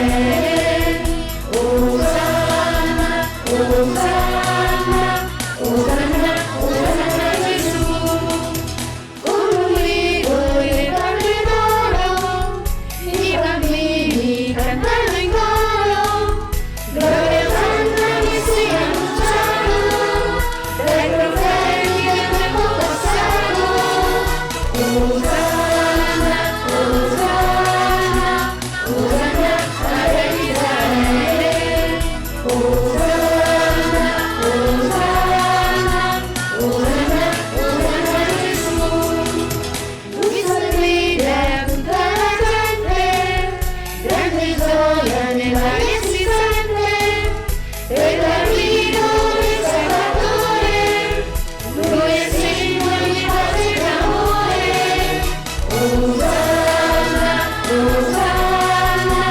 Israele. Osanna, Osanna, Osanna, Osanna a Gesù. Colui con le parole d'oro, i bambini cantano in coro, gloria Osanna che si annunciano, dai profeti del tempo passato. Osanna, Osanna, Osanna al Re di Israele. Osanna, Osanna, Osanna, Osanna a Gesù. Lui sorride a tutta la gente, grande gioia nell'aria si sente, per l'arrivo del Salvatore, lui è simbolo di pace e d'amore. Osanna, Osanna,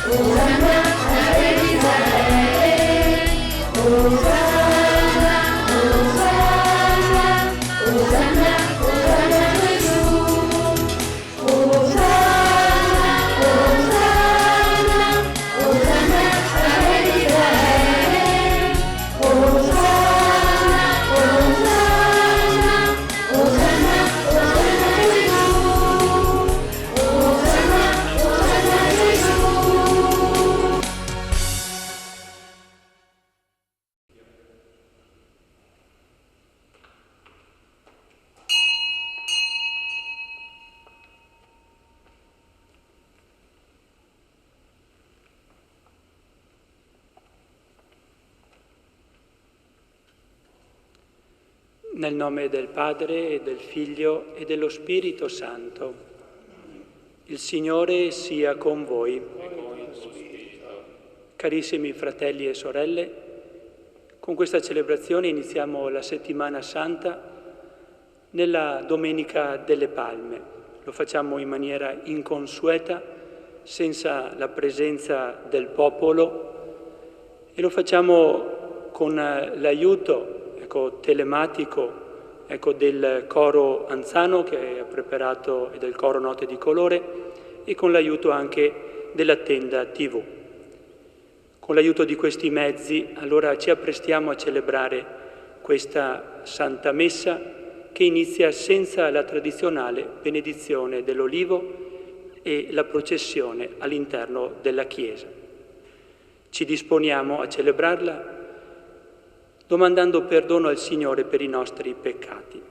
Osanna al Re di Israele. Osanna, Osanna, Osanna, Osanna a Gesù. Osanna, Osanna, Osanna al Re di Israele. Osanna, Osanna, Osanna, Osanna a Gesù. Osanna, Osanna a Gesù. Nel nome del Padre e del Figlio e dello Spirito Santo. Il Signore sia con voi. Carissimi fratelli e sorelle, con questa celebrazione iniziamo la Settimana Santa nella Domenica delle Palme. Lo facciamo in maniera inconsueta, senza la presenza del popolo, e lo facciamo con l'aiuto telematico del coro Anzano che ha preparato e del coro Note di Colore, e con l'aiuto anche della tenda TV. Con l'aiuto di questi mezzi allora ci apprestiamo a celebrare questa Santa Messa che inizia senza la tradizionale benedizione dell'Olivo e la processione all'interno della Chiesa. Ci disponiamo a celebrarla domandando perdono al Signore per i nostri peccati.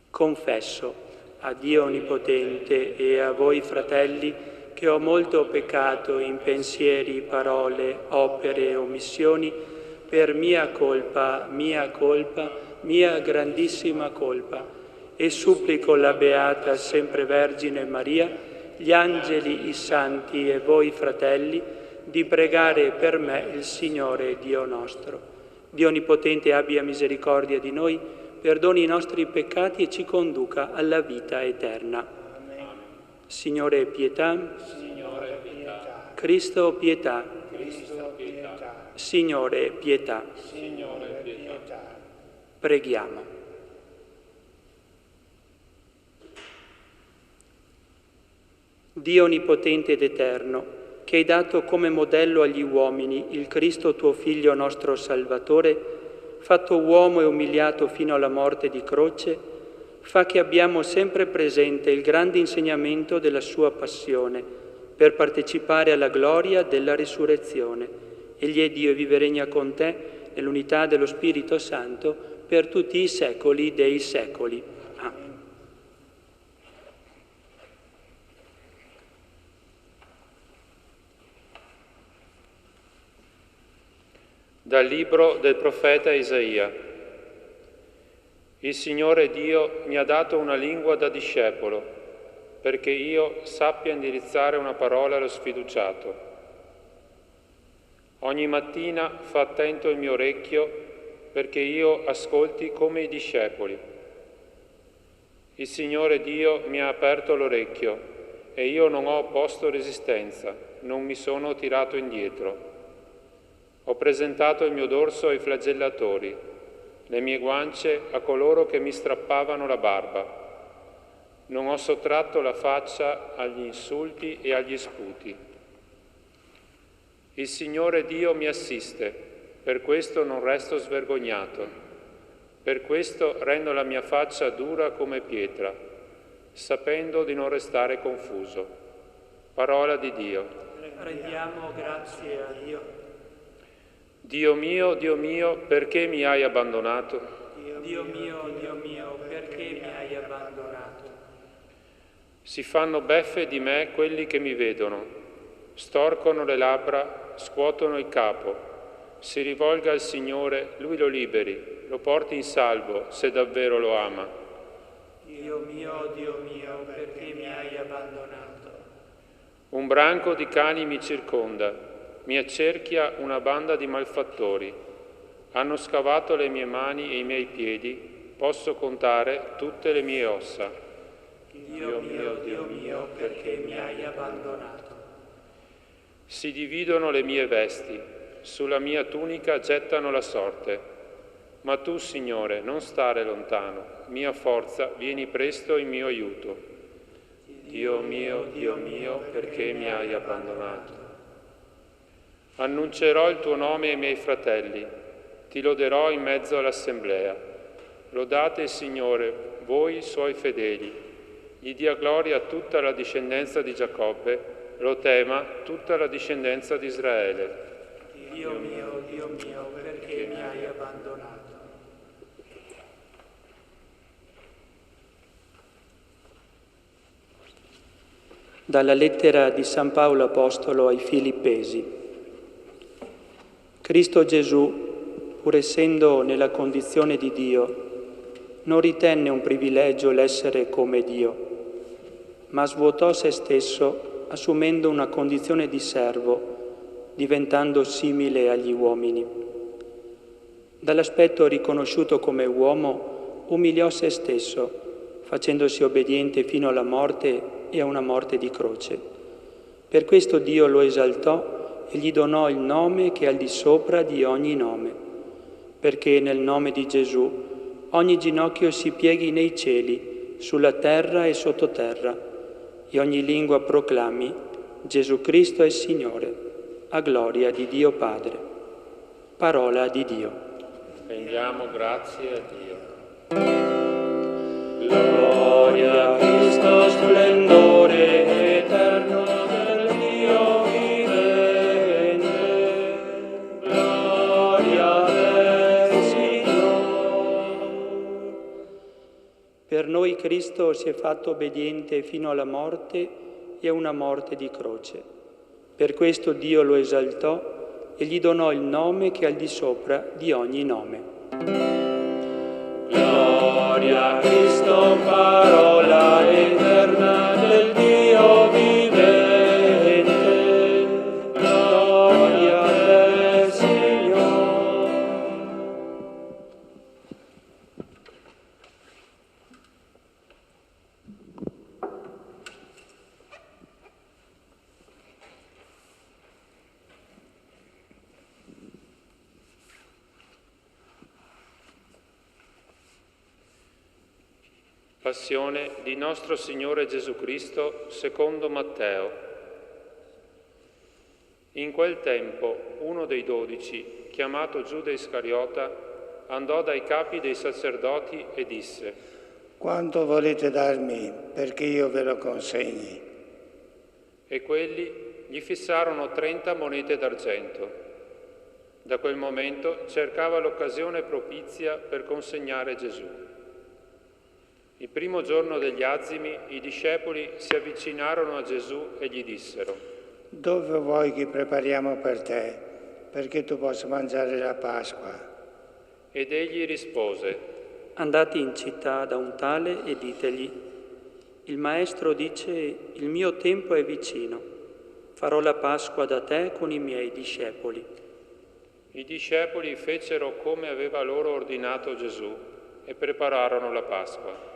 Confesso a Dio Onnipotente e a voi, fratelli, che ho molto peccato in pensieri, parole, opere e omissioni, per mia colpa, mia grandissima colpa, e supplico la Beata Sempre Vergine Maria, gli angeli, i santi e voi, fratelli, di pregare per me il Signore Dio nostro. Dio Onnipotente abbia misericordia di noi, perdoni i nostri peccati e ci conduca alla vita eterna. Amen. Signore pietà, Signore pietà, Cristo pietà, Cristo pietà, Signore pietà. Signore pietà. Preghiamo. Dio Onnipotente ed Eterno, che hai dato come modello agli uomini il Cristo tuo Figlio nostro Salvatore, fatto uomo e umiliato fino alla morte di croce, fa che abbiamo sempre presente il grande insegnamento della sua passione, per partecipare alla gloria della risurrezione. Egli è Dio e vive e regna con te nell'unità dello Spirito Santo per tutti i secoli dei secoli. Amen. Dal libro del profeta Isaia. Il Signore Dio mi ha dato una lingua da discepolo, perché io sappia indirizzare una parola allo sfiduciato. Ogni mattina fa attento il mio orecchio, perché io ascolti come i discepoli. Il Signore Dio mi ha aperto l'orecchio, e io non ho opposto resistenza, non mi sono tirato indietro. Ho presentato il mio dorso ai flagellatori, le mie guance a coloro che mi strappavano la barba. Non ho sottratto la faccia agli insulti e agli sputi. Il Signore Dio mi assiste, per questo non resto svergognato. Per questo rendo la mia faccia dura come pietra, sapendo di non restare confuso. Parola di Dio. Rendiamo grazie a Dio. Dio mio, perché mi hai abbandonato? Dio mio, perché mi hai abbandonato? Si fanno beffe di me quelli che mi vedono, storcono le labbra, scuotono il capo. Si rivolga al Signore, Lui lo liberi, lo porti in salvo, se davvero lo ama. Dio mio, perché mi hai abbandonato? Un branco di cani mi circonda, mi accerchia una banda di malfattori. Hanno scavato le mie mani e i miei piedi, posso contare tutte le mie ossa. Dio mio, perché mi hai abbandonato? Si dividono le mie vesti, sulla mia tunica gettano la sorte. Ma tu, Signore, non stare lontano, mia forza, vieni presto in mio aiuto. Dio mio, perché mi hai abbandonato? Annuncerò il tuo nome ai miei fratelli, ti loderò in mezzo all'assemblea. Lodate il Signore, voi suoi fedeli. Gli dia gloria a tutta la discendenza di Giacobbe, lo tema tutta la discendenza di Israele. Dio mio, perché mi hai abbandonato? Dalla lettera di San Paolo Apostolo ai Filippesi. Cristo Gesù, pur essendo nella condizione di Dio, non ritenne un privilegio l'essere come Dio, ma svuotò se stesso assumendo una condizione di servo, diventando simile agli uomini. Dall'aspetto riconosciuto come uomo, umiliò se stesso, facendosi obbediente fino alla morte e a una morte di croce. Per questo Dio lo esaltò e gli donò il nome che è al di sopra di ogni nome, perché nel nome di Gesù ogni ginocchio si pieghi nei cieli, sulla terra e sottoterra, e ogni lingua proclami Gesù Cristo è Signore, a gloria di Dio Padre. Parola di Dio. Rendiamo grazie a Dio. Gloria a Cristo, splendore eterno del Dio vivente. Gloria a te, Signore. Per noi Cristo si è fatto obbediente fino alla morte e a una morte di croce. Per questo Dio lo esaltò e gli donò il nome che è al di sopra di ogni nome. Gloria a Cristo, parola eterna del Dio vivente. Gloria a te, Signore. Passione di nostro Signore Gesù Cristo secondo Matteo. In quel tempo uno dei 12, chiamato Giuda Iscariota, andò dai capi dei sacerdoti e disse: Quanto volete darmi perché io ve lo consegni? E quelli gli fissarono 30 monete d'argento. Da quel momento cercava l'occasione propizia per consegnare Gesù. Il primo giorno degli azimi i discepoli si avvicinarono a Gesù e gli dissero: Dove vuoi che prepariamo per te, perché tu possa mangiare la Pasqua? Ed egli rispose: Andate in città da un tale e ditegli: il Maestro dice, il mio tempo è vicino, farò la Pasqua da te con i miei discepoli. I discepoli fecero come aveva loro ordinato Gesù e prepararono la Pasqua.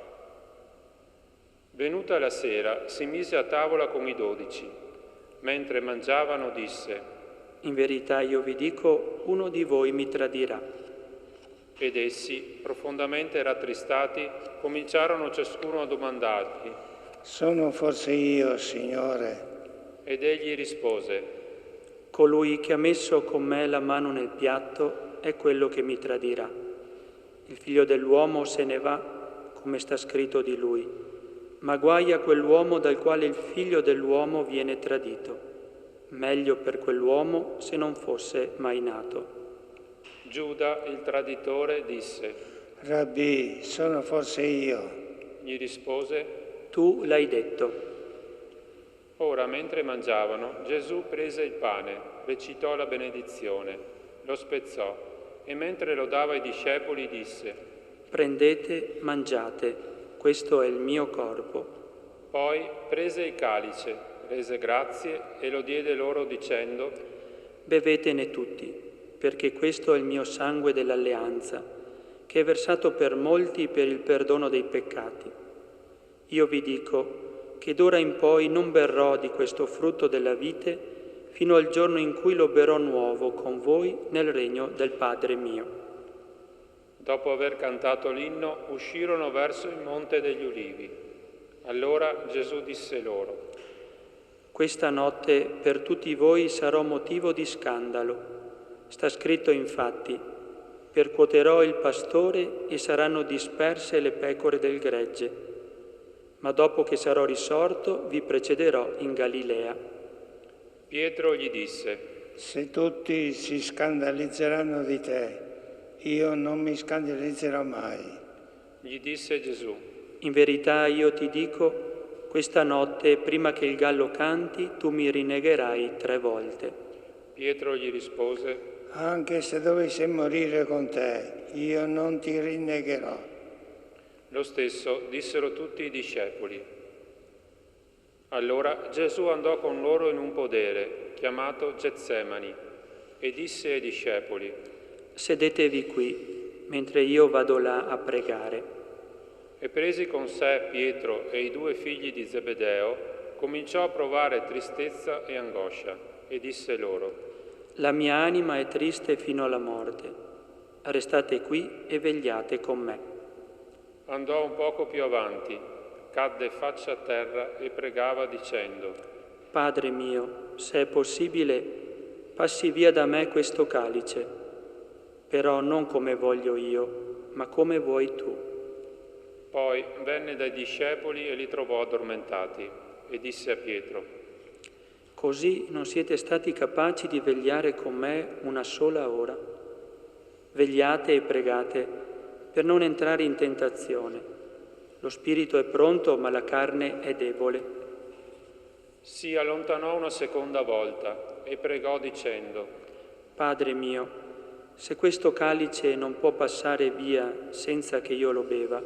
Venuta la sera, si mise a tavola con i 12. Mentre mangiavano disse: In verità io vi dico, uno di voi mi tradirà. Ed essi, profondamente rattristati, cominciarono ciascuno a domandargli. Sono forse io, Signore? Ed egli rispose. Colui che ha messo con me la mano nel piatto è quello che mi tradirà. Il figlio dell'uomo se ne va, come sta scritto di lui, ma guai a quell'uomo dal quale il figlio dell'uomo viene tradito. Meglio per quell'uomo se non fosse mai nato. Giuda, il traditore, disse. Rabbì, sono forse io? Gli rispose. Tu l'hai detto. Ora, mentre mangiavano, Gesù prese il pane, recitò la benedizione, lo spezzò e mentre lo dava ai discepoli disse: Prendete, mangiate, questo è il mio corpo. Poi prese il calice, rese grazie e lo diede loro dicendo: Bevetene tutti, perché questo è il mio sangue dell'alleanza, che è versato per molti per il perdono dei peccati. Io vi dico che d'ora in poi non berrò di questo frutto della vite fino al giorno in cui lo berrò nuovo con voi nel regno del Padre mio. Dopo aver cantato l'inno, uscirono verso il Monte degli Ulivi. Allora Gesù disse loro: Questa notte per tutti voi sarò motivo di scandalo. Sta scritto infatti: percuoterò il pastore e saranno disperse le pecore del gregge. Ma dopo che sarò risorto vi precederò in Galilea. Pietro gli disse: Se tutti si scandalizzeranno di te, io non mi scandalizzerò mai. Gli disse Gesù: In verità io ti dico, questa notte, prima che il gallo canti, tu mi rinnegherai 3 volte. Pietro gli rispose: Anche se dovessi morire con te, io non ti rinnegherò. Lo stesso dissero tutti i discepoli. Allora Gesù andò con loro in un podere, chiamato Getsemani, e disse ai discepoli: Sedetevi qui, mentre io vado là a pregare. E presi con sé Pietro e i 2 figli di Zebedeo, cominciò a provare tristezza e angoscia, e disse loro: La mia anima è triste fino alla morte. Restate qui e vegliate con me. Andò un poco più avanti, cadde faccia a terra e pregava dicendo: Padre mio, se è possibile, passi via da me questo calice, però non come voglio io, ma come vuoi tu. Poi venne dai discepoli e li trovò addormentati e disse a Pietro: Così non siete stati capaci di vegliare con me una sola ora. Vegliate e pregate per non entrare in tentazione. Lo spirito è pronto, ma la carne è debole. Si allontanò una seconda volta e pregò dicendo: Padre mio, se questo calice non può passare via senza che io lo beva,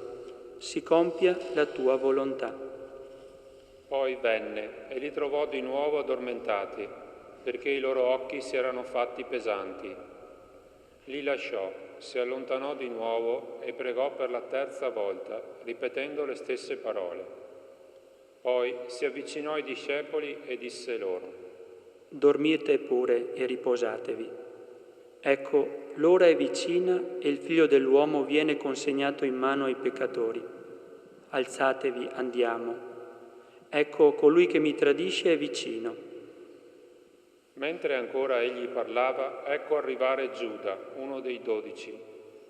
si compia la tua volontà. Poi venne e li trovò di nuovo addormentati, perché i loro occhi si erano fatti pesanti. Li lasciò, si allontanò di nuovo e pregò per la 3ª volta, ripetendo le stesse parole. Poi si avvicinò ai discepoli e disse loro: Dormite pure e riposatevi. Ecco, l'ora è vicina e il Figlio dell'uomo viene consegnato in mano ai peccatori. Alzatevi, andiamo. Ecco, colui che mi tradisce è vicino. Mentre ancora egli parlava, ecco arrivare Giuda, uno dei 12,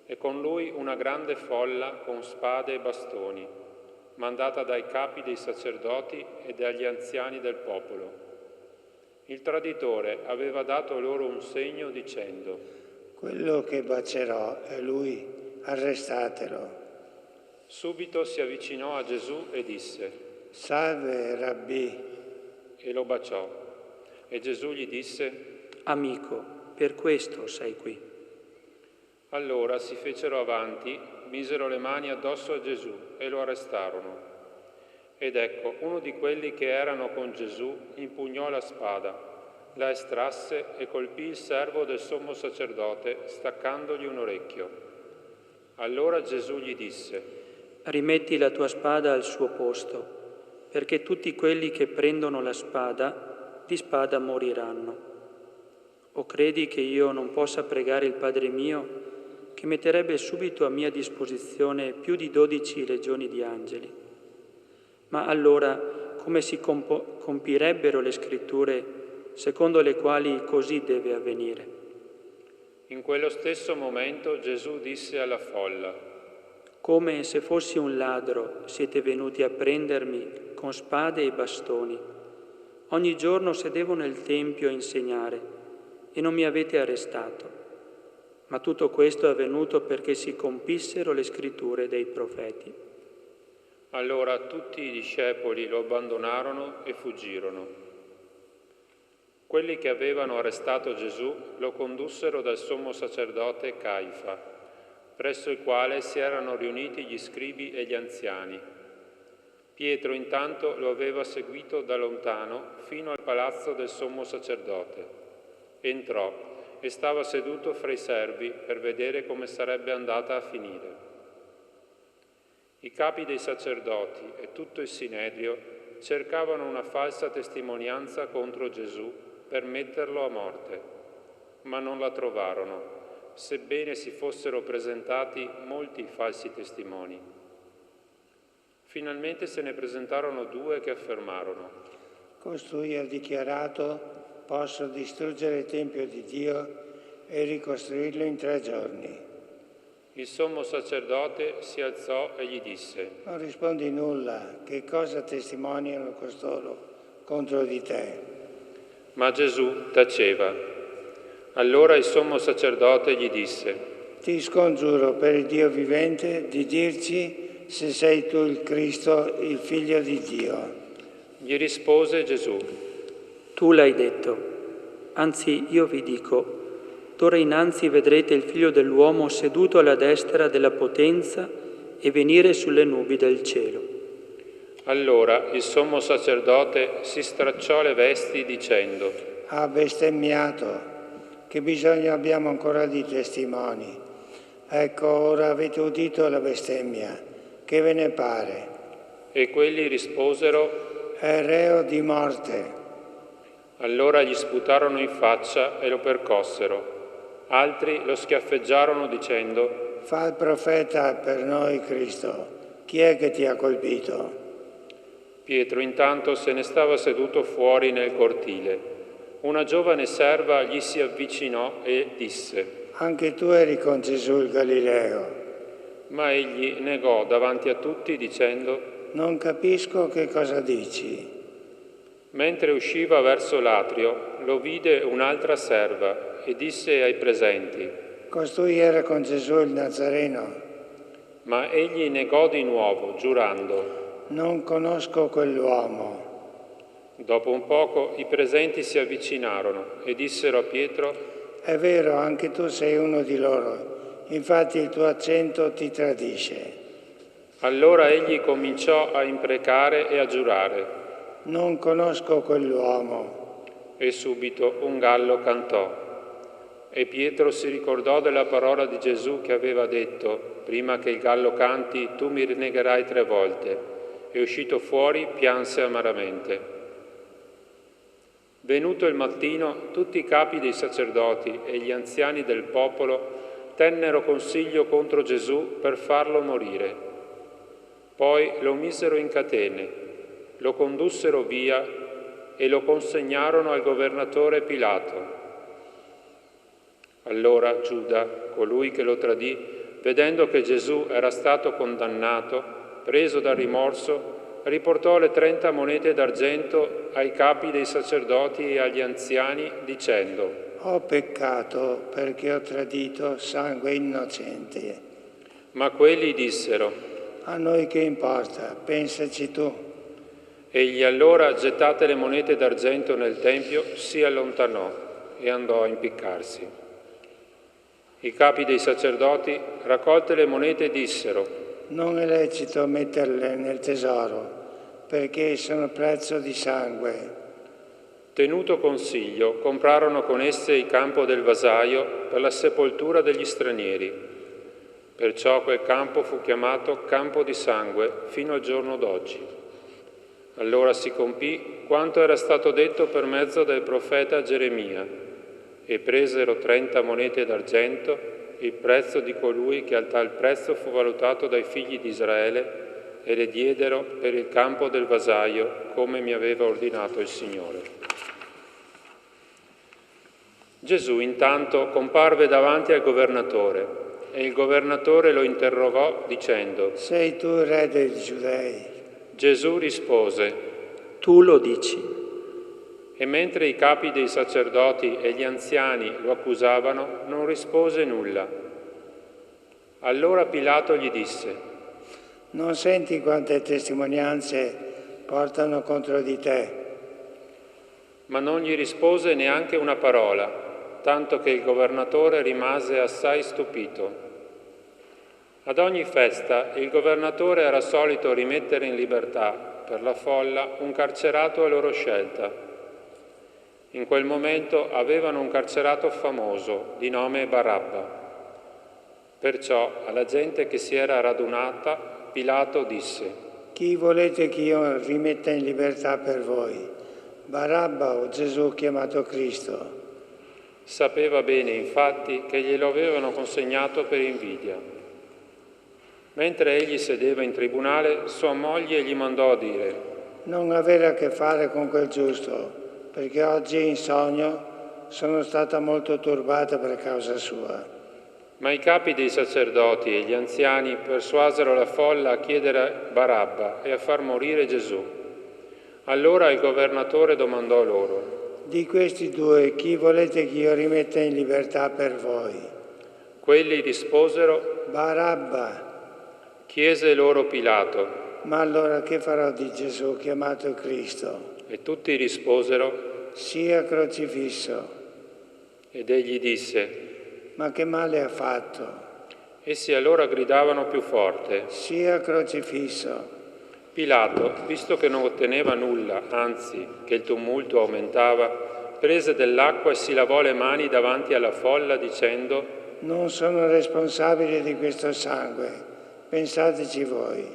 e con lui una grande folla con spade e bastoni, mandata dai capi dei sacerdoti e dagli anziani del popolo. Il traditore aveva dato loro un segno dicendo: Quello che bacerò è lui, arrestatelo. Subito si avvicinò a Gesù e disse: Salve, Rabbì. E lo baciò. E Gesù gli disse: Amico, per questo sei qui. Allora si fecero avanti, misero le mani addosso a Gesù e lo arrestarono. Ed ecco, uno di quelli che erano con Gesù impugnò la spada, la estrasse e colpì il servo del sommo sacerdote, staccandogli un orecchio. Allora Gesù gli disse: Rimetti la tua spada al suo posto, perché tutti quelli che prendono la spada di spada moriranno. O credi che io non possa pregare il Padre mio che metterebbe subito a mia disposizione più di 12 legioni di angeli. Ma allora come si compirebbero le scritture secondo le quali così deve avvenire? In quello stesso momento Gesù disse alla folla: Come se fossi un ladro siete venuti a prendermi con spade e bastoni. Ogni giorno sedevo nel Tempio a insegnare e non mi avete arrestato. Ma tutto questo è avvenuto perché si compissero le scritture dei profeti. Allora tutti i discepoli lo abbandonarono e fuggirono. Quelli che avevano arrestato Gesù lo condussero dal sommo sacerdote Caifa, presso il quale si erano riuniti gli scribi e gli anziani. Pietro intanto lo aveva seguito da lontano fino al palazzo del sommo sacerdote. Entrò e stava seduto fra i servi per vedere come sarebbe andata a finire. I capi dei sacerdoti e tutto il Sinedrio cercavano una falsa testimonianza contro Gesù per metterlo a morte, ma non la trovarono, sebbene si fossero presentati molti falsi testimoni. Finalmente se ne presentarono 2 che affermarono: Costui ha dichiarato: posso distruggere il Tempio di Dio e ricostruirlo in 3 giorni. Il sommo sacerdote si alzò e gli disse: Non rispondi nulla, che cosa testimoniano costoro contro di te? Ma Gesù taceva. Allora il sommo sacerdote gli disse: Ti scongiuro per il Dio vivente di dirci se sei tu il Cristo, il Figlio di Dio. Gli rispose Gesù: Tu l'hai detto, anzi io vi dico, d'ora innanzi vedrete il Figlio dell'uomo seduto alla destra della potenza e venire sulle nubi del cielo. Allora il sommo sacerdote si stracciò le vesti dicendo: Ha bestemmiato, che bisogno abbiamo ancora di testimoni? Ecco, ora avete udito la bestemmia, che ve ne pare? E quelli risposero: È reo di morte. Allora gli sputarono in faccia e lo percossero. Altri lo schiaffeggiarono dicendo: Fa il profeta per noi, Cristo. Chi è che ti ha colpito? Pietro intanto se ne stava seduto fuori nel cortile. Una giovane serva gli si avvicinò e disse: Anche tu eri con Gesù il Galileo. Ma egli negò davanti a tutti dicendo: Non capisco che cosa dici. Mentre usciva verso l'atrio, lo vide un'altra serva e disse ai presenti: Costui era con Gesù il Nazareno. Ma egli negò di nuovo, giurando. Non conosco quell'uomo. Dopo un poco i presenti si avvicinarono e dissero a Pietro: È vero, anche tu sei uno di loro. Infatti il tuo accento ti tradisce. Allora egli cominciò a imprecare e a giurare. Non conosco quell'uomo. E subito un gallo cantò. E Pietro si ricordò della parola di Gesù che aveva detto: prima che il gallo canti, tu mi rinnegherai 3 volte. E uscito fuori pianse amaramente. Venuto il mattino, tutti i capi dei sacerdoti e gli anziani del popolo tennero consiglio contro Gesù per farlo morire. Poi lo misero in catene, lo condussero via e lo consegnarono al governatore Pilato. Allora Giuda, colui che lo tradì, vedendo che Gesù era stato condannato, preso dal rimorso, riportò le 30 monete d'argento ai capi dei sacerdoti e agli anziani, dicendo: Ho peccato perché ho tradito sangue innocente. Ma quelli dissero: A noi che importa, pensaci tu. Egli allora, gettate le monete d'argento nel tempio, si allontanò e andò a impiccarsi. I capi dei sacerdoti, raccolte le monete, dissero: Non è lecito metterle nel tesoro, perché sono prezzo di sangue. Tenuto consiglio, comprarono con esse il campo del vasaio per la sepoltura degli stranieri. Perciò quel campo fu chiamato Campo di Sangue fino al giorno d'oggi. Allora si compì quanto era stato detto per mezzo del profeta Geremia, e presero 30 monete d'argento il prezzo di colui che al tal prezzo fu valutato dai figli di Israele, e le diedero per il campo del vasaio, come mi aveva ordinato il Signore. Gesù intanto comparve davanti al governatore, e il governatore lo interrogò dicendo: Sei tu il re dei Giudei? Gesù rispose: Tu lo dici. E mentre i capi dei sacerdoti e gli anziani lo accusavano, non rispose nulla. Allora Pilato gli disse: Non senti quante testimonianze portano contro di te? Ma non gli rispose neanche una parola, tanto che il governatore rimase assai stupito. Ad ogni festa il governatore era solito rimettere in libertà per la folla un carcerato a loro scelta. In quel momento avevano un carcerato famoso di nome Barabba. Perciò alla gente che si era radunata Pilato disse: Chi volete che io rimetta in libertà per voi? Barabba o Gesù chiamato Cristo? Sapeva bene, infatti, che glielo avevano consegnato per invidia. Mentre egli sedeva in tribunale, sua moglie gli mandò a dire: Non avere a che fare con quel giusto, perché oggi in sogno sono stata molto turbata per causa sua. Ma i capi dei sacerdoti e gli anziani persuasero la folla a chiedere Barabba e a far morire Gesù. Allora il governatore domandò loro: Di questi due, chi volete che io rimetta in libertà per voi? Quelli risposero: Barabba. Chiese loro Pilato. Ma allora che farò di Gesù chiamato Cristo? E tutti risposero: Sia crocifisso. Ed egli disse: Ma che male ha fatto? Essi allora gridavano più forte: Sia crocifisso. Pilato, visto che non otteneva nulla, anzi che il tumulto aumentava, prese dell'acqua e si lavò le mani davanti alla folla dicendo: Non sono responsabile di questo sangue, pensateci voi.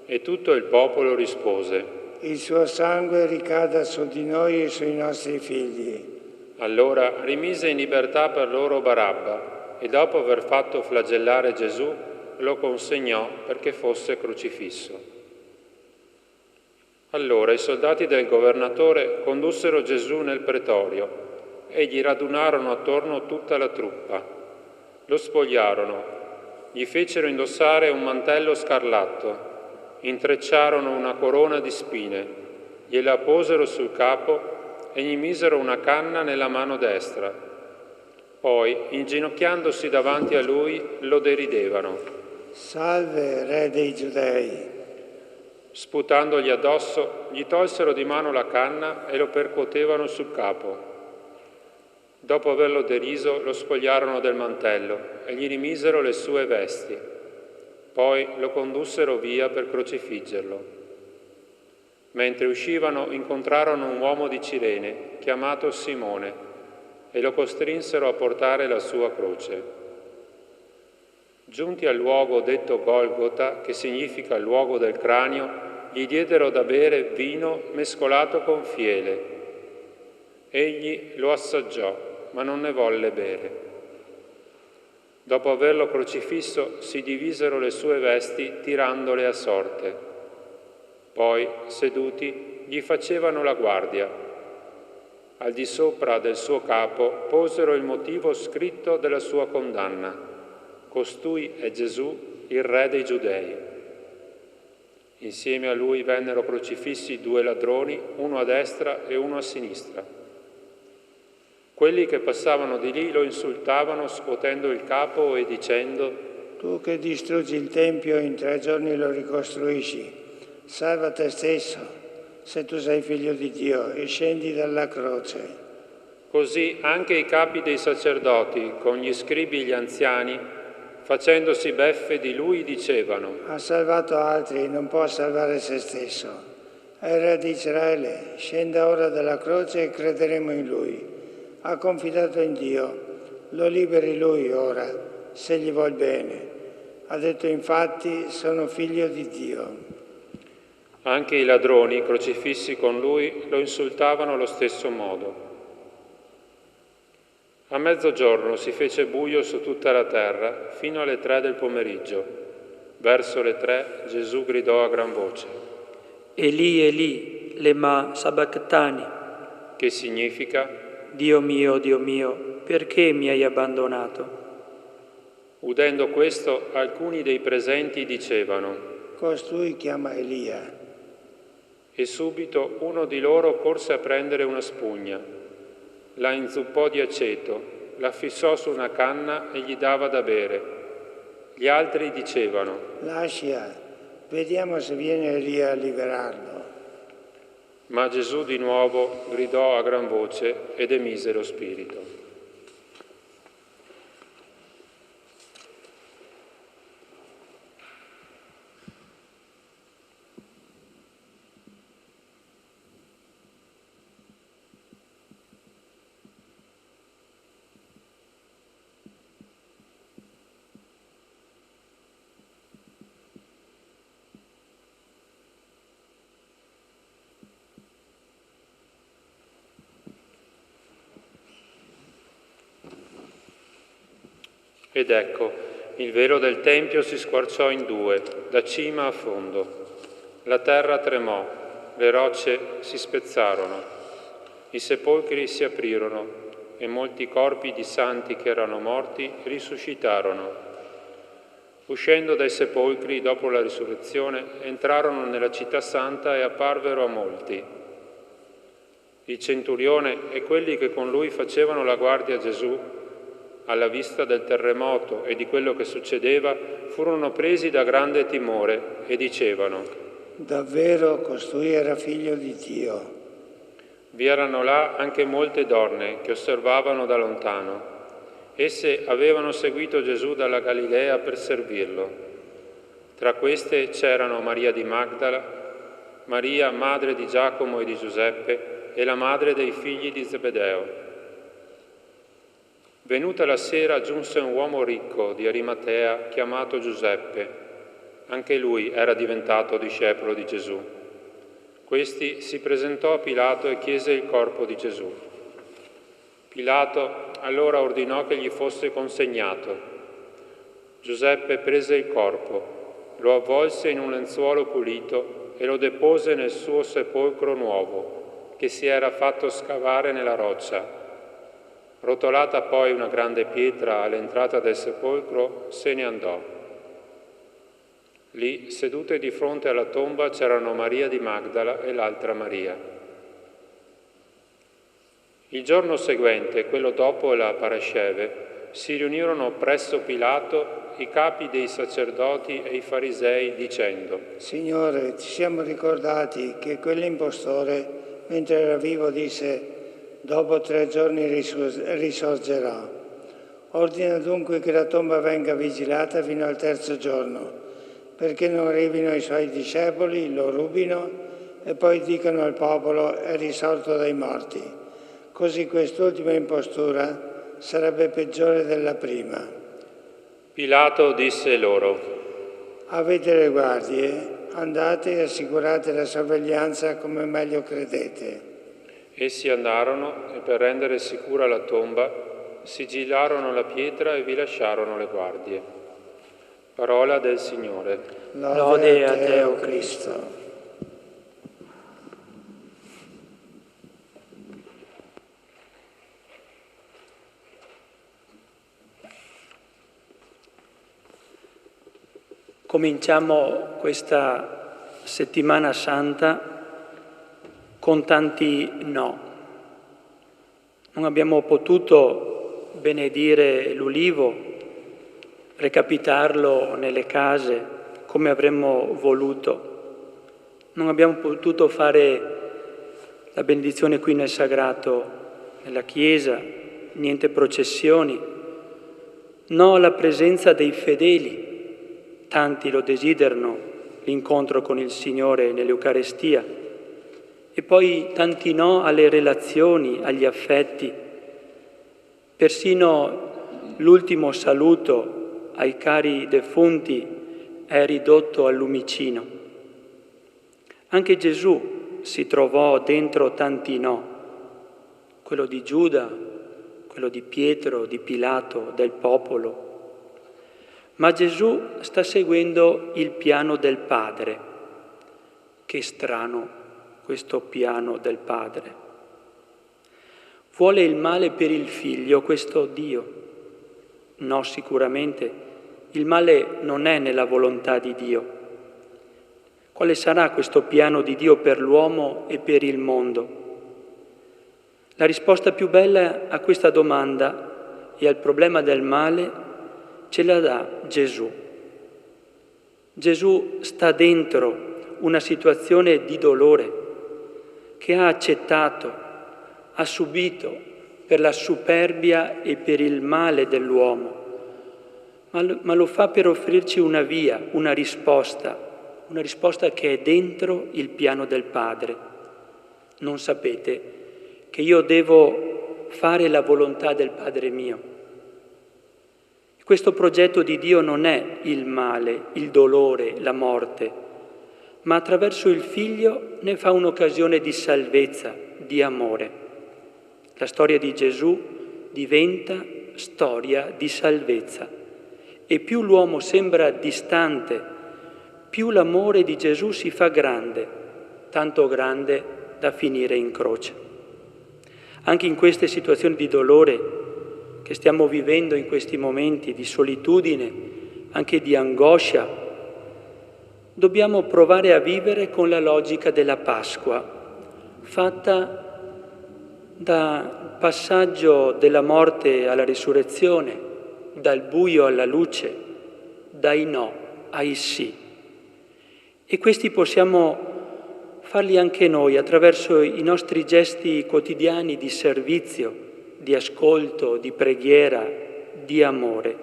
E tutto il popolo rispose: Il suo sangue ricada su di noi e sui nostri figli. Allora rimise in libertà per loro Barabba e dopo aver fatto flagellare Gesù lo consegnò perché fosse crocifisso. Allora i soldati del governatore condussero Gesù nel pretorio e gli radunarono attorno tutta la truppa. Lo spogliarono, gli fecero indossare un mantello scarlatto, intrecciarono una corona di spine, gliela posero sul capo e gli misero una canna nella mano destra. Poi, inginocchiandosi davanti a lui, lo deridevano. Salve, re dei Giudei! Sputandogli addosso, gli tolsero di mano la canna e lo percuotevano sul capo. Dopo averlo deriso, lo spogliarono del mantello e gli rimisero le sue vesti. Poi lo condussero via per crocifiggerlo. Mentre uscivano incontrarono un uomo di Cirene, chiamato Simone, e lo costrinsero a portare la sua croce. Giunti al luogo detto Golgota, che significa luogo del cranio, gli diedero da bere vino mescolato con fiele. Egli lo assaggiò, ma non ne volle bere. Dopo averlo crocifisso, si divisero le sue vesti tirandole a sorte. Poi, seduti, gli facevano la guardia. Al di sopra del suo capo posero il motivo scritto della sua condanna: Costui è Gesù, il Re dei Giudei. Insieme a lui vennero crocifissi 2 ladroni, uno a destra e uno a sinistra. Quelli che passavano di lì lo insultavano scuotendo il capo e dicendo: Tu che distruggi il Tempio e in 3 giorni lo ricostruisci, salva te stesso, se tu sei figlio di Dio, e scendi dalla croce. Così anche i capi dei sacerdoti, con gli scribi e gli anziani, facendosi beffe di lui, dicevano: Ha salvato altri, non può salvare se stesso. È il Re di Israele, scenda ora dalla croce e crederemo in Lui. Ha confidato in Dio, lo liberi Lui ora, se gli vuol bene. Ha detto infatti: sono figlio di Dio. Anche i ladroni, crocifissi con lui, lo insultavano allo stesso modo. A mezzogiorno si fece buio su tutta la terra fino alle 3 del pomeriggio. Verso le 3 Gesù gridò a gran voce, Eli, Eli, lema sabachthani, che significa: Dio mio, perché mi hai abbandonato? Udendo questo, alcuni dei presenti dicevano, Costui chiama Elia. e subito uno di loro corse a prendere una spugna, la inzuppò di aceto, la fissò su una canna e gli dava da bere. Gli altri dicevano, Lascia, vediamo se viene Elia a liberarlo. ma Gesù di nuovo gridò a gran voce ed emise lo spirito. Ed ecco, il velo del Tempio si squarciò in due, da cima a fondo. La terra tremò, le rocce si spezzarono, i sepolcri si aprirono e molti corpi di santi che erano morti risuscitarono. Uscendo dai sepolcri dopo la risurrezione, entrarono nella città santa e apparvero a molti. Il centurione e quelli che con lui facevano la guardia a Gesù, alla vista del terremoto e di quello che succedeva, furono presi da grande timore e dicevano: Davvero costui era figlio di Dio. Vi erano là anche molte donne che osservavano da lontano. Esse avevano seguito Gesù dalla Galilea per servirlo. Tra queste c'erano Maria di Magdala, Maria, madre di Giacomo e di Giuseppe, e la madre dei figli di Zebedeo. Venuta la sera giunse un uomo ricco di Arimatea chiamato Giuseppe. Anche lui era diventato discepolo di Gesù. Questi si presentò a Pilato e chiese il corpo di Gesù. Pilato allora ordinò che gli fosse consegnato. Giuseppe prese il corpo, lo avvolse in un lenzuolo pulito e lo depose nel suo sepolcro nuovo, che si era fatto scavare nella roccia. Rotolata poi una grande pietra all'entrata del sepolcro, se ne andò. Lì, sedute di fronte alla tomba, c'erano Maria di Magdala e l'altra Maria. Il giorno seguente, quello dopo la Parasceve, si riunirono presso Pilato i capi dei sacerdoti e i farisei dicendo: Signore, ci siamo ricordati che quell'impostore, mentre era vivo, disse: dopo 3 giorni risorgerò. Ordina dunque che la tomba venga vigilata fino al 3° giorno, perché non arrivino i suoi discepoli, lo rubino e poi dicano al popolo: è risorto dai morti. Così quest'ultima impostura sarebbe peggiore della prima. Pilato disse loro: Avete le guardie, andate e assicurate la sorveglianza come meglio credete. Essi andarono e per rendere sicura la tomba sigillarono la pietra e vi lasciarono le guardie. Parola del Signore. Lode a te, o Cristo. Cominciamo questa settimana santa con tanti no. Non abbiamo potuto benedire l'ulivo, recapitarlo nelle case come avremmo voluto. Non abbiamo potuto fare la benedizione qui nel sagrato, nella chiesa, niente processioni. No alla presenza dei fedeli, tanti lo desiderano, l'incontro con il Signore nell'Eucarestia. E poi tanti no alle relazioni, agli affetti. Persino l'ultimo saluto ai cari defunti è ridotto al lumicino. Anche Gesù si trovò dentro tanti no, quello di Giuda, quello di Pietro, di Pilato, del popolo. Ma Gesù sta seguendo il piano del Padre. Che strano questo piano del Padre. Vuole il male per il Figlio, questo Dio? No, sicuramente. Il male non è nella volontà di Dio. Quale sarà questo piano di Dio per l'uomo e per il mondo? La risposta più bella a questa domanda e al problema del male ce la dà Gesù. Gesù sta dentro una situazione di dolore che ha accettato, ha subito per la superbia e per il male dell'uomo, ma lo fa per offrirci una via, una risposta che è dentro il piano del Padre. Non sapete che io devo fare la volontà del Padre mio. Questo progetto di Dio non è il male, il dolore, la morte, ma attraverso il Figlio ne fa un'occasione di salvezza, di amore. La storia di Gesù diventa storia di salvezza e più l'uomo sembra distante, più l'amore di Gesù si fa grande, tanto grande da finire in croce. Anche in queste situazioni di dolore che stiamo vivendo in questi momenti di solitudine, anche di angoscia, dobbiamo provare a vivere con la logica della Pasqua, fatta dal passaggio della morte alla risurrezione, dal buio alla luce, dai no ai sì. E questi possiamo farli anche noi attraverso i nostri gesti quotidiani di servizio, di ascolto, di preghiera, di amore,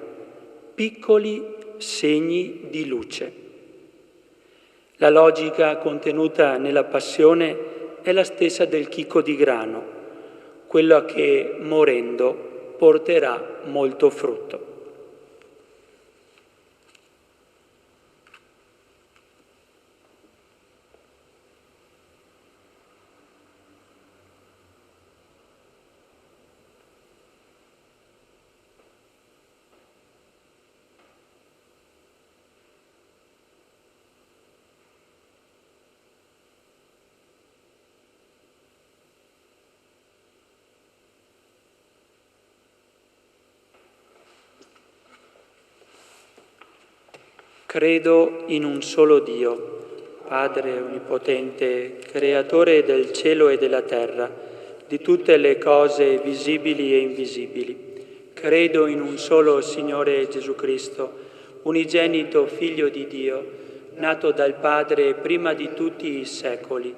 piccoli segni di luce. La logica contenuta nella passione è la stessa del chicco di grano, quella che morendo porterà molto frutto. Credo in un solo Dio, Padre Onnipotente, Creatore del cielo e della terra, di tutte le cose visibili e invisibili. Credo in un solo Signore Gesù Cristo, unigenito Figlio di Dio, nato dal Padre prima di tutti i secoli,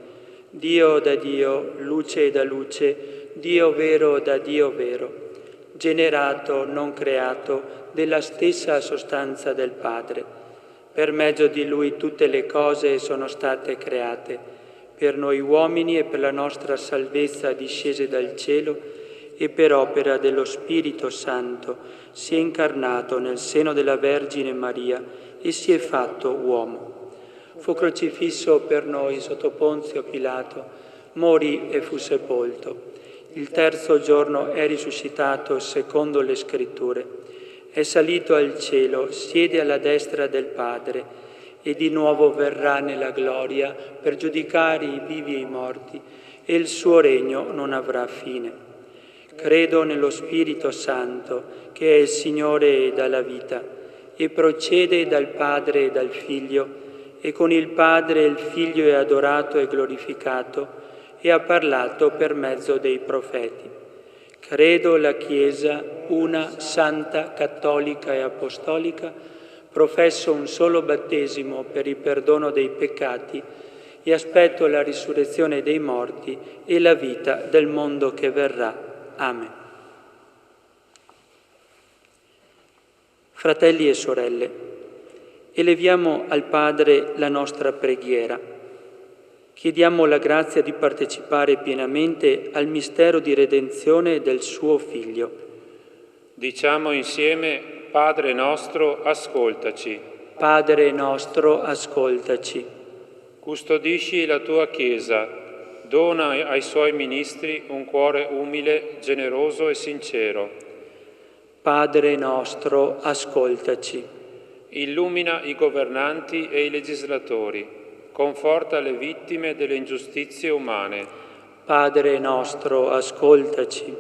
Dio da Dio, luce da luce, Dio vero da Dio vero, generato, non creato, della stessa sostanza del Padre. Per mezzo di Lui tutte le cose sono state create, per noi uomini e per la nostra salvezza discese dal cielo e per opera dello Spirito Santo si è incarnato nel seno della Vergine Maria e si è fatto uomo. Fu crocifisso per noi sotto Ponzio Pilato, morì e fu sepolto. Il terzo giorno è risuscitato secondo le Scritture. È salito al cielo, siede alla destra del Padre e di nuovo verrà nella gloria per giudicare i vivi e i morti e il suo regno non avrà fine. Credo nello Spirito Santo, che è il Signore e dà la vita, e procede dal Padre e dal Figlio, e con il Padre e il Figlio è adorato e glorificato, e ha parlato per mezzo dei profeti. Credo la Chiesa, una, santa, cattolica e apostolica, professo un solo battesimo per il perdono dei peccati e aspetto la risurrezione dei morti e la vita del mondo che verrà. Amen. Fratelli e sorelle, eleviamo al Padre la nostra preghiera. Chiediamo la grazia di partecipare pienamente al mistero di redenzione del suo Figlio. Diciamo insieme: Padre nostro, ascoltaci. Padre nostro, ascoltaci. Custodisci la tua Chiesa, Dona ai Suoi ministri un cuore umile, generoso e sincero. Padre nostro, ascoltaci. Illumina i governanti e i legislatori. Conforta le vittime delle ingiustizie umane. Padre nostro, ascoltaci.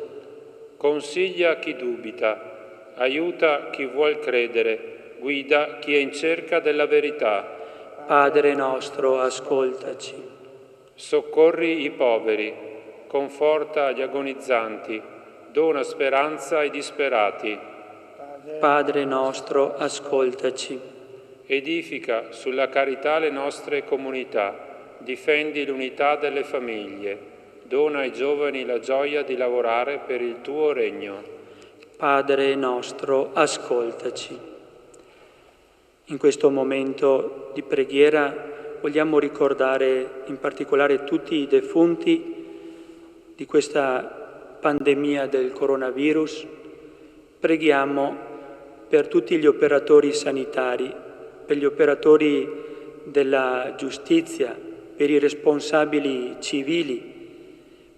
Consiglia chi dubita. Aiuta chi vuol credere. Guida chi è in cerca della verità. Padre nostro, ascoltaci. Soccorri i poveri, conforta gli agonizzanti, dona speranza ai disperati. Padre nostro, ascoltaci. Edifica sulla carità le nostre comunità, difendi l'unità delle famiglie, dona ai giovani la gioia di lavorare per il tuo regno. Padre nostro, ascoltaci. In questo momento di preghiera vogliamo ricordare in particolare tutti i defunti di questa pandemia del coronavirus. Preghiamo per tutti gli operatori sanitari, per gli operatori della giustizia, per i responsabili civili,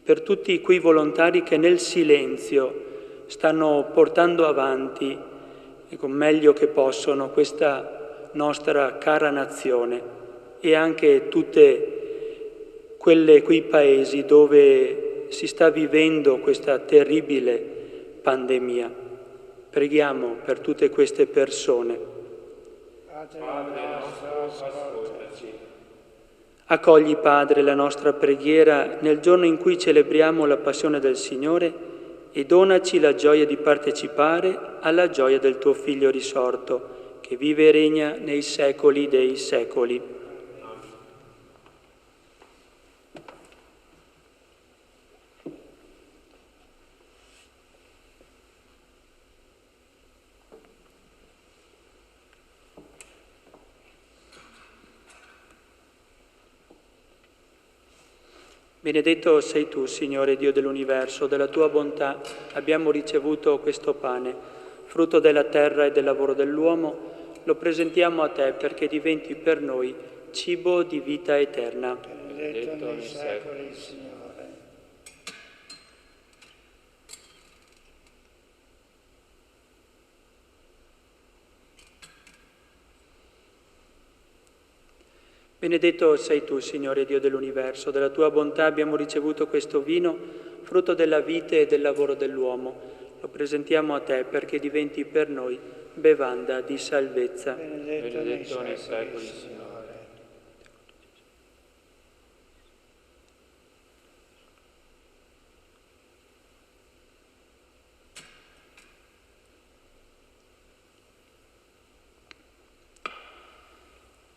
per tutti quei volontari che nel silenzio stanno portando avanti, con meglio che possono, questa nostra cara nazione, e anche tutte quei paesi dove si sta vivendo questa terribile pandemia. Preghiamo per tutte queste persone. Padre nostro, ascoltaci. Accogli, Padre, la nostra preghiera nel giorno in cui celebriamo la Passione del Signore e donaci la gioia di partecipare alla gioia del tuo Figlio risorto, che vive e regna nei secoli dei secoli. Benedetto sei tu, Signore Dio dell'universo, della tua bontà abbiamo ricevuto questo pane, frutto della terra e del lavoro dell'uomo, lo presentiamo a te perché diventi per noi cibo di vita eterna. Benedetto nei secoli il Signore. Benedetto sei tu, Signore Dio dell'universo, della tua bontà abbiamo ricevuto questo vino, frutto della vite e del lavoro dell'uomo. Lo presentiamo a te perché diventi per noi bevanda di salvezza. Benedetto nei secoli il Signore.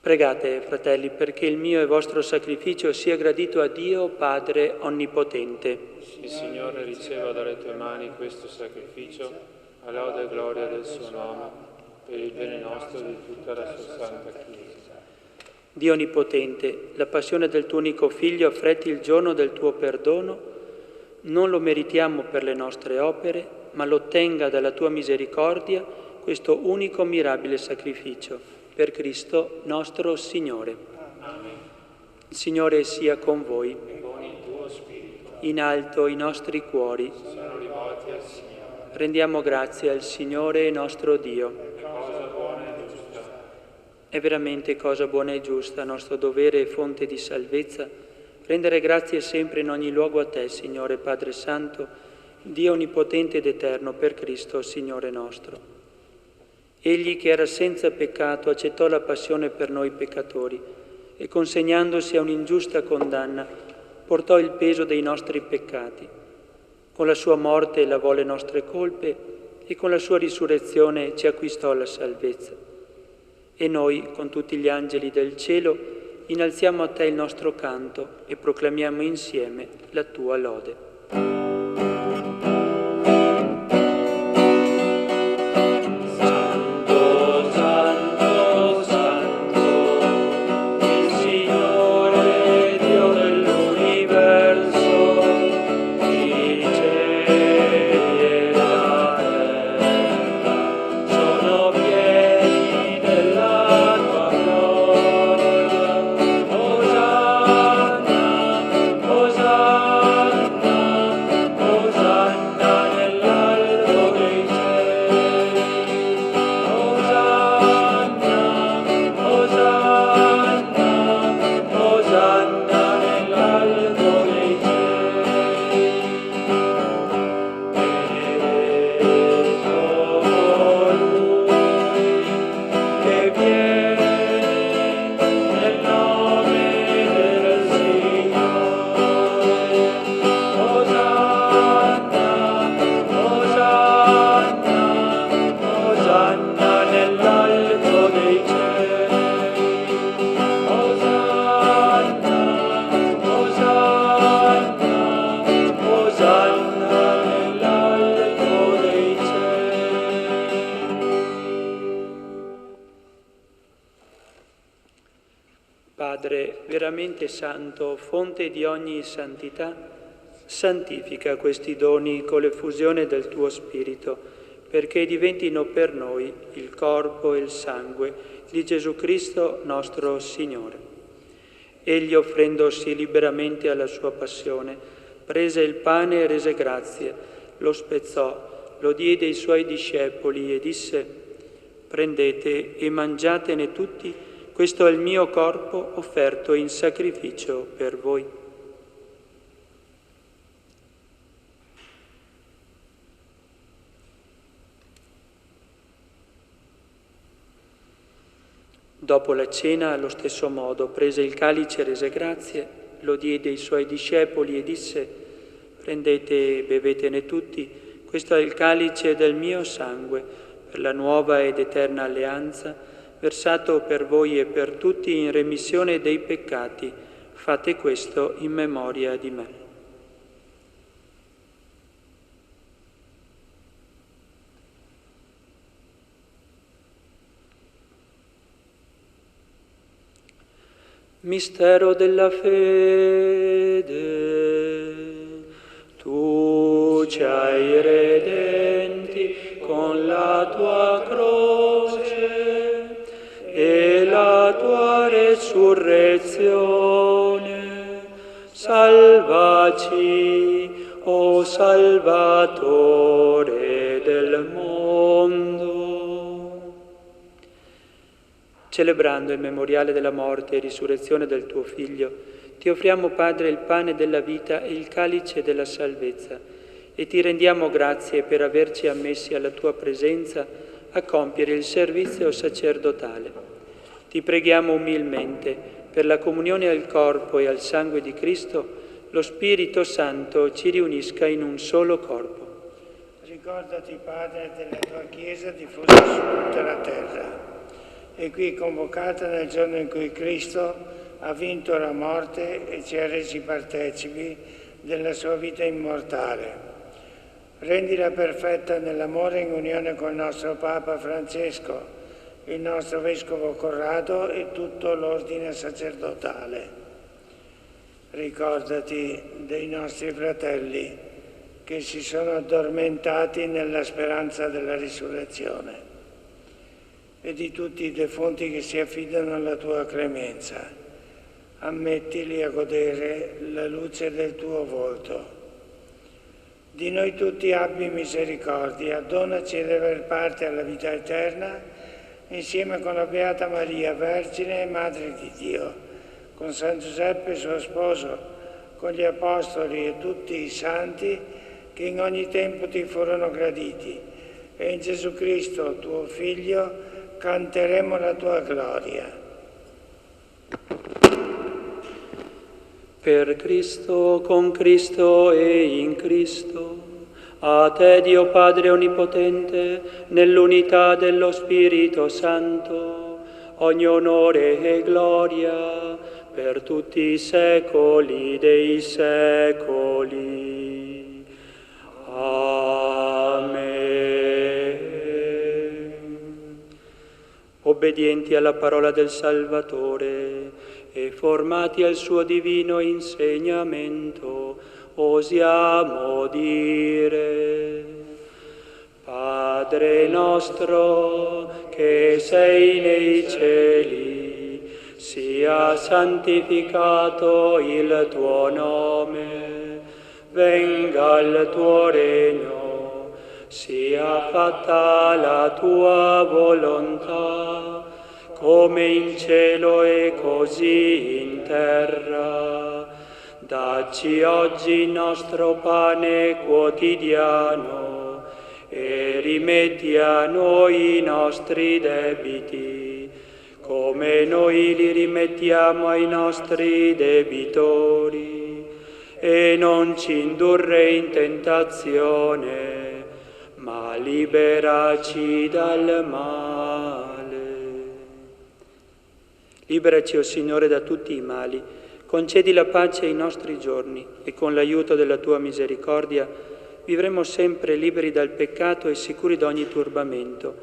Pregate, fratelli, perché il mio e vostro sacrificio sia gradito a Dio, Padre Onnipotente. Il Signore riceva dalle tue mani questo sacrificio, a lode e gloria del suo nome, per il bene nostro e di tutta la sua santa Chiesa. Dio Onnipotente, la passione del tuo unico Figlio affretti il giorno del tuo perdono, non lo meritiamo per le nostre opere, ma lo ottenga dalla tua misericordia questo unico mirabile sacrificio. Per Cristo nostro Signore. Amen. Il Signore sia con voi. E con il tuo spirito. In alto i nostri cuori. Sono rivolti al Signore. Rendiamo grazie al Signore nostro Dio. È cosa buona e giusta. È veramente cosa buona e giusta, nostro dovere e fonte di salvezza, rendere grazie sempre in ogni luogo a te, Signore Padre Santo, Dio Onnipotente ed Eterno, per Cristo, Signore nostro. Egli che era senza peccato accettò la passione per noi peccatori e consegnandosi a un'ingiusta condanna portò il peso dei nostri peccati. Con la sua morte lavò le nostre colpe e con la sua risurrezione ci acquistò la salvezza. E noi, con tutti gli angeli del cielo, innalziamo a te il nostro canto e proclamiamo insieme la tua lode. Hosanna, veramente santo, fonte di ogni santità, santifica questi doni con l'effusione del tuo Spirito, perché diventino per noi il corpo e il sangue di Gesù Cristo nostro Signore. Egli, offrendosi liberamente alla sua passione, prese il pane e rese grazie, lo spezzò, lo diede ai suoi discepoli e disse: «Prendete e mangiatene tutti, questo è il mio corpo offerto in sacrificio per voi». Dopo la cena, allo stesso modo, prese il calice e rese grazie, lo diede ai suoi discepoli e disse: «Prendete e bevetene tutti, questo è il calice del mio sangue, per la nuova ed eterna alleanza, versato per voi e per tutti in remissione dei peccati. Fate questo in memoria di me». Mistero della fede, tu ci hai redenti con la tua croce e la tua resurrezione. Salvaci, o Salvatore del mondo. Celebrando il memoriale della morte e risurrezione del tuo Figlio, ti offriamo, Padre, il pane della vita e il calice della salvezza, e ti rendiamo grazie per averci ammessi alla tua presenza a compiere il servizio sacerdotale. Ti preghiamo umilmente, per la comunione al corpo e al sangue di Cristo, lo Spirito Santo ci riunisca in un solo corpo. Ricordati, Padre, della tua Chiesa diffusa su tutta la terra, e qui convocata nel giorno in cui Cristo ha vinto la morte e ci ha resi partecipi della sua vita immortale. Rendila perfetta nell'amore in unione con il nostro Papa Francesco, il nostro Vescovo Corrado e tutto l'ordine sacerdotale. Ricordati dei nostri fratelli che si sono addormentati nella speranza della risurrezione e di tutti i defunti che si affidano alla tua clemenza. Ammettili a godere la luce del tuo volto. Di noi tutti abbi misericordia, donaci di aver parte alla vita eterna, insieme con la Beata Maria, Vergine e Madre di Dio, con San Giuseppe suo sposo, con gli Apostoli e tutti i santi che in ogni tempo ti furono graditi, e in Gesù Cristo, tuo Figlio, canteremo la tua gloria. Per Cristo, con Cristo e in Cristo, a te, Dio Padre Onnipotente, nell'unità dello Spirito Santo, ogni onore e gloria per tutti i secoli dei secoli. Amen. Obbedienti alla parola del Salvatore e formati al suo divino insegnamento, osiamo dire: Padre nostro che sei nei cieli, sia santificato il tuo nome, venga il tuo regno, sia fatta la tua volontà, come in cielo e così in terra. Dacci oggi il nostro pane quotidiano e rimetti a noi i nostri debiti, come noi li rimettiamo ai nostri debitori, e non ci indurre in tentazione, ma liberaci dal male. Liberaci, o Signore, da tutti i mali, concedi la pace ai nostri giorni e con l'aiuto della tua misericordia vivremo sempre liberi dal peccato e sicuri da ogni turbamento,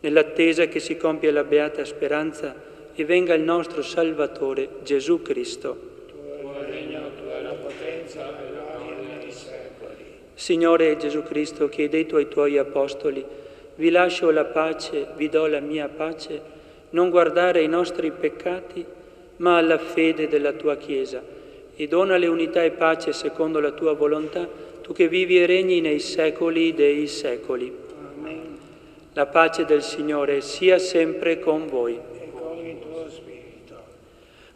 nell'attesa che si compia la beata speranza e venga il nostro Salvatore Gesù Cristo. Tuo regno, tua la potenza e la gloria nei secoli. Signore Gesù Cristo, che hai detto ai tuoi apostoli, vi lascio la pace, vi do la mia pace, non guardare ai nostri peccati, ma alla fede della tua Chiesa, e donale unità e pace secondo la tua volontà, tu che vivi e regni nei secoli dei secoli. Amen. La pace del Signore sia sempre con voi. E con il tuo spirito.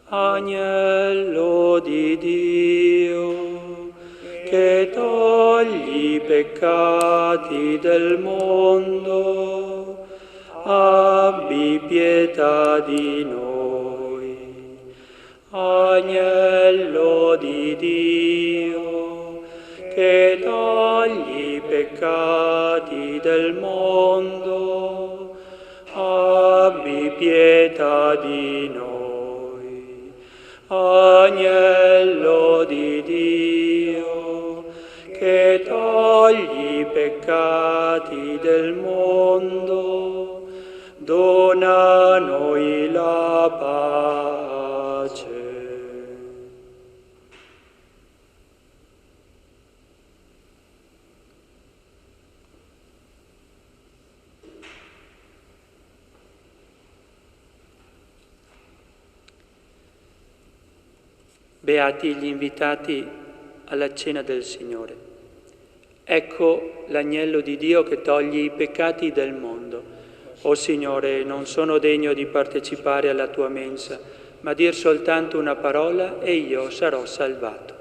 Agnello di Dio, che togli i peccati del mondo, abbi pietà di noi. Agnello di Dio, che togli i peccati del mondo, abbi pietà di noi. Agnello di Dio, che togli i peccati del mondo, dona a noi la pace. Beati gli invitati alla cena del Signore. Ecco l'agnello di Dio che toglie i peccati del mondo. O Signore, non sono degno di partecipare alla tua mensa, ma dir soltanto una parola e io sarò salvato.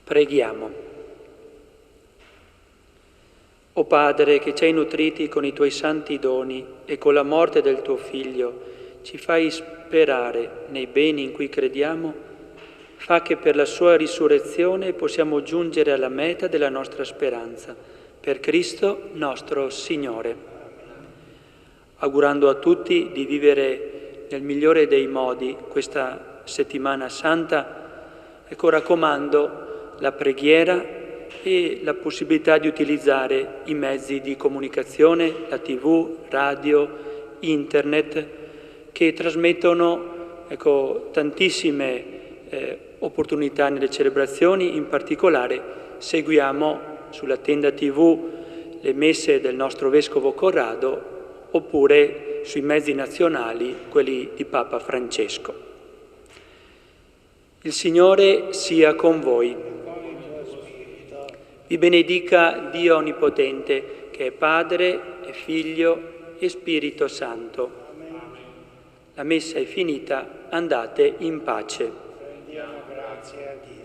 Preghiamo. O Padre, che ci hai nutriti con i tuoi santi doni e con la morte del tuo Figlio ci fai sperare nei beni in cui crediamo, fa che per la sua risurrezione possiamo giungere alla meta della nostra speranza, per Cristo nostro Signore. Augurando a tutti di vivere nel migliore dei modi questa settimana santa, ecco, raccomando la preghiera e la possibilità di utilizzare i mezzi di comunicazione, la TV, radio, internet, che trasmettono, ecco, tantissime opportunità nelle celebrazioni. In particolare seguiamo sulla tenda TV le messe del nostro Vescovo Corrado oppure sui mezzi nazionali quelli di Papa Francesco. Il Signore sia con voi. Vi benedica Dio Onnipotente, che è Padre e Figlio e Spirito Santo. La messa è finita, andate in pace. Rendiamo grazie a Dio.